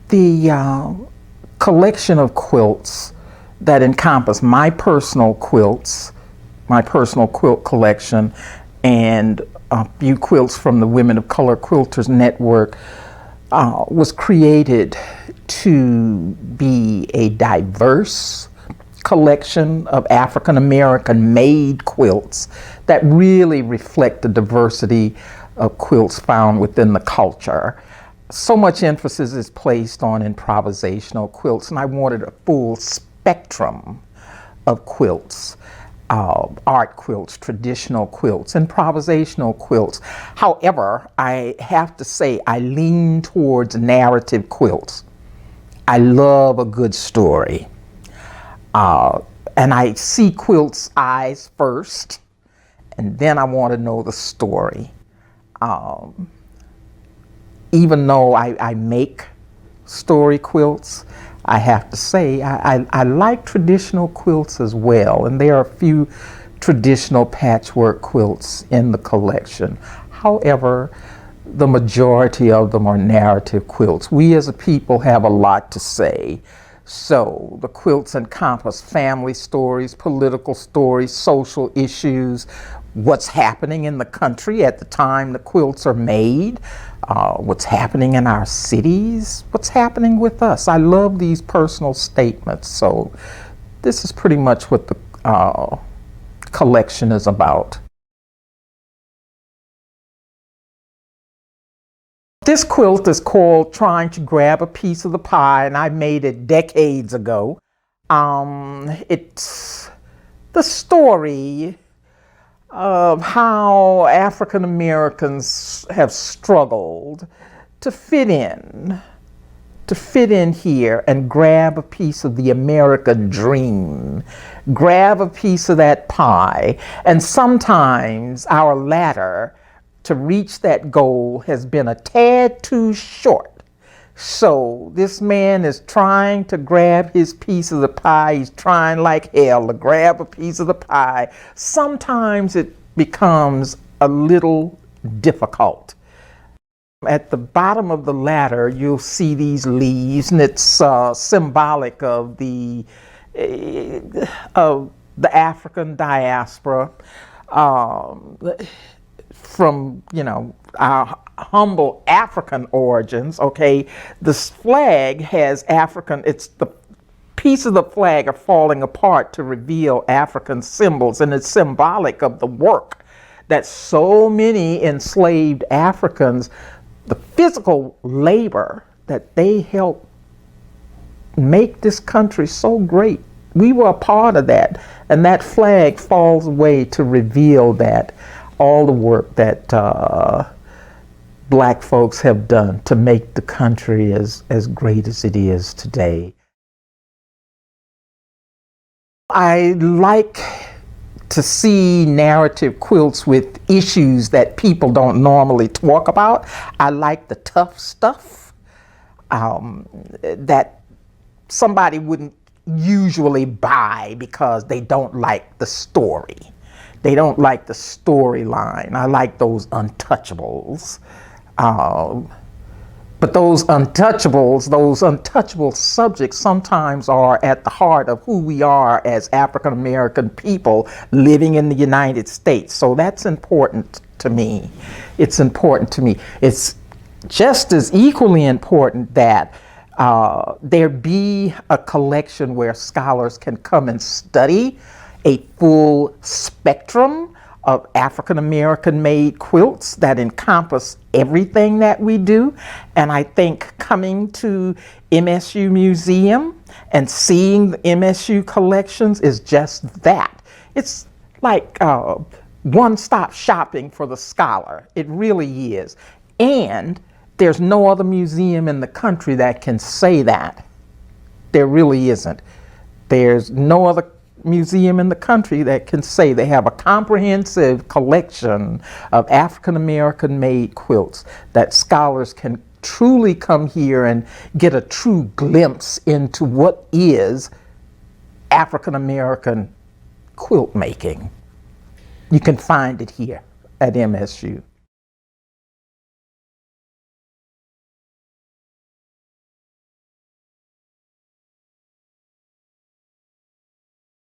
The collection of quilts that encompass my personal quilts, my personal quilt collection, and a few quilts from the Women of Color Quilters Network was created to be a diverse collection of African American made quilts that really reflect the diversity of quilts found within the culture. So much emphasis is placed on improvisational quilts, and I wanted a full spectrum of quilts. Art quilts, traditional quilts, improvisational quilts. However, I have to say I lean towards narrative quilts. I love a good story. And I see quilts' eyes first, and then I want to know the story. Even though I make story quilts, I have to say I like traditional quilts as well, and there are a few traditional patchwork quilts in the collection. However, the majority of them are narrative quilts. We as a people have a lot to say. So the quilts encompass family stories, political stories, social issues, what's happening in the country at the time the quilts are made, what's happening in our cities, what's happening with us. I love these personal statements. So this is pretty much what the collection is about. This quilt is called Trying to Grab a Piece of the Pie, and I made it decades ago. It's the story of how African Americans have struggled to fit in here and grab a piece of the American dream, grab a piece of that pie. And sometimes our ladder to reach that goal has been a tad too short. So this man is trying to grab his piece of the pie. He's trying like hell to grab a piece of the pie. Sometimes it becomes a little difficult. At the bottom of the ladder, you'll see these leaves, and it's symbolic of the African diaspora. From, our humble African origins, okay, this flag has African, it's the piece of the flag are falling apart to reveal African symbols, and it's symbolic of the work that so many enslaved Africans, the physical labor that they helped make this country so great. We were a part of that, and that flag falls away to reveal that all the work that black folks have done to make the country as great as it is today. I like to see narrative quilts with issues that people don't normally talk about. I like the tough stuff that somebody wouldn't usually buy because they don't like the story. They don't like the storyline. I like those untouchables. But those untouchable subjects sometimes are at the heart of who we are as African American people living in the United States. So that's important to me. It's important to me. It's just as equally important that there be a collection where scholars can come and study a full spectrum of African American made quilts that encompass everything that we do. And I think coming to MSU Museum and seeing the MSU collections is just that. It's like one-stop shopping for the scholar. It really is. And there's no other museum in the country that can say that. There really isn't. There's no other museum in the country that can say they have a comprehensive collection of African American made quilts that scholars can truly come here and get a true glimpse into what is African American quilt making. You can find it here at MSU.